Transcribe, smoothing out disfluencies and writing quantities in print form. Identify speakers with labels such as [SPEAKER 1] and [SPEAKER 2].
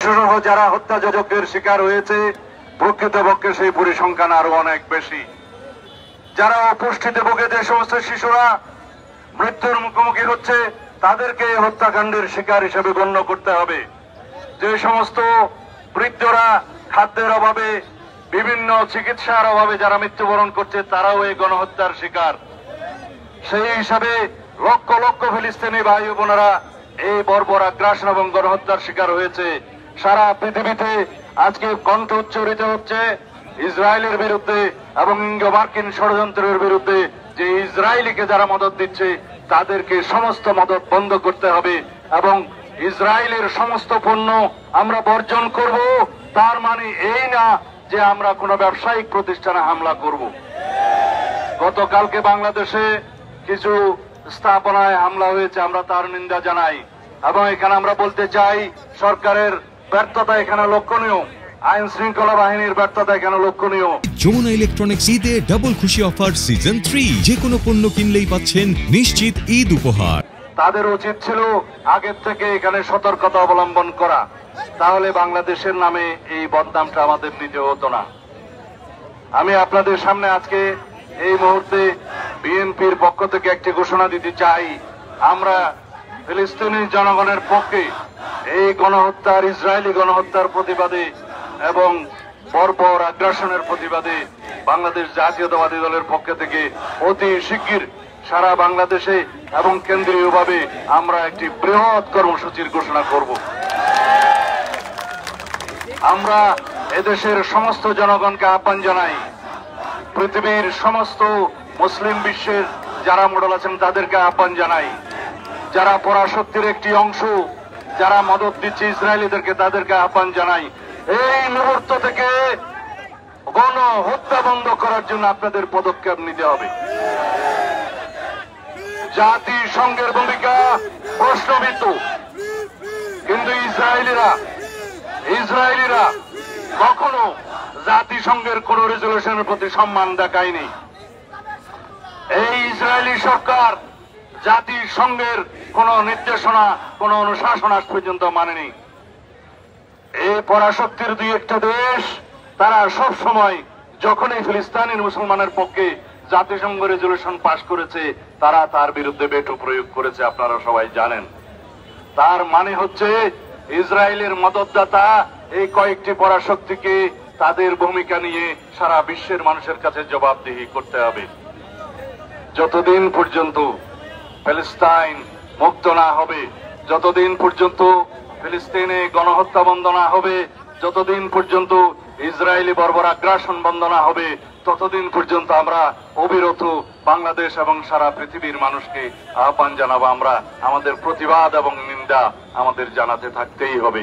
[SPEAKER 1] সহ যারা হত্যাযজ্ঞের শিকার হয়েছে প্রকৃতপক্ষে সেই পরিসংখ্যান আরো অনেক বেশি। যারা অপুষ্টিতে ভোগে যে সমস্ত শিশুরা মৃত্যুর মুখোমুখি হচ্ছে তাদেরকে হত্যাকাণ্ডের শিকার হিসেবে গণ্য করতে হবে। যে সমস্ত বৃদ্ধরা খাদ্যের অভাবে বিভিন্ন চিকিৎসার অভাবে যারা মৃত্যুবরণ করছে তারাও এই গণহত্যার শিকার। সেই হিসাবে লক্ষ লক্ষ ফিলিস্তিনি ভাই বোনেরা এই বর্বর আগ্রাসন এবং গণহত্যার শিকার হয়েছে। সারা পৃথিবীতে আজকে কণ্ঠ উচ্চারিত হচ্ছে ইসরায়েলের বিরুদ্ধে এবং ইঙ্গো মার্কিন ষড়যন্ত্রের বিরুদ্ধে, যে ইসরায়েলিকে যারা মদদ দিচ্ছে তাদেরকে সমস্ত মদদ বন্ধ করতে হবে এবং ইসরায়েলের সমস্ত পণ্য আমরা বর্জন করব। তার মানে এই না যে আমরা কোনো ব্যবসায়িক প্রতিষ্ঠানে হামলা করব। গতকালকে বাংলাদেশে কিছু স্থাপনায় হামলা হয়েছে, আমরা তার নিন্দা জানাই এবং এখানে আমরা বলতে চাই সরকারের ব্যর্থতা এখানে লক্ষণীয়, আইন শৃঙ্খলা বাহিনীর ব্যর্থতা এখানে লক্ষণীয়।
[SPEAKER 2] যমুনা ইলেকট্রনিক্স ঈদে ডাবল খুশি অফার সিজন 3, যে কোনো পণ্য কিনলেই পাচ্ছেন নিশ্চিত ঈদ উপহার।
[SPEAKER 1] তাদের উচিত ছিল আগের থেকে এখানে সতর্কতা অবলম্বন করা, তাহলে বাংলাদেশের নামে এই বদনামটা আমাদের নিতে হতো না। আমি আপনাদের সামনে আজকে এই মুহূর্তে বিএনপির পক্ষ থেকে একটি ঘোষণা দিতে চাই, আমরা ফিলিস্তিনি জনগণের পক্ষে এই গণহত্যার, ইসরায়েলি গণহত্যার প্রতিবাদে এবং বর্বর আগ্রাসনের প্রতিবাদে বাংলাদেশ জাতীয়তাবাদী দলের পক্ষ থেকে অতি শিগগির সারা বাংলাদেশে এবং কেন্দ্রীয়ভাবে আমরা একটি বৃহৎ কর্মসূচির ঘোষণা করব। আমরা এদেশের সমস্ত জনগণকে আহ্বান জানাই, পৃথিবীর সমস্ত মুসলিম বিশ্বের যারা মডেল আছেন তাদেরকে আহ্বান জানাই, যারা পরাশক্তির একটি অংশ যারা মদদ দিচ্ছে ইসরায়েলিদেরকে তাদেরকে আহ্বান জানাই, এই মুহূর্ত থেকে গণহত্যা বন্ধ করার জন্য আপনাদের পদক্ষেপ নিতে হবে। জাতিসংঘের ভূমিকা প্রশ্নবিদ্ধ, কিন্তু ইসরায়েলিরা কখনো জাতিসংঘের কোন রেজলিউশনের প্রতি সম্মান দেখায়নি। এই ইসরায়েলি সরকার জাতিসংঘের কোন নির্দেশনা, কোন অনুশাসন আজ পর্যন্ত মানেনি। এই পরাশক্তির দুই একটা দেশ তারা সব সময় যখনই ফিলিস্তিনের মুসলমানের পক্ষে জাতিসংঘ রেজলিউশন পাশ করেছে তারা তার বিরুদ্ধে ভেটো প্রয়োগ করেছে, আপনারা সবাই জানেন। তার মানে হচ্ছে ইসরায়েলের মদতদাতা এই কয়েকটি পরাশক্তিকে তাদের ভূমিকা নিয়ে সারা বিশ্বের মানুষের কাছে জবাবদিহি করতে হবে। যতদিন পর্যন্ত ফিলিস্তিন মুক্ত না হবে, যতদিন পর্যন্ত ফিলিস্তিনে গণহত্যা বন্ধ না হবে, যতদিন পর্যন্ত ইসরায়েলি বর্বর আগ্রাসন বন্ধ না হবে, ততদিন পর্যন্ত আমরা অবিরত বাংলাদেশ এবং সারা পৃথিবীর মানুষকে আহ্বান জানাবো, আমরা আমাদের প্রতিবাদ এবং নিন্দা আমাদের জানাতে থাকতেই হবে।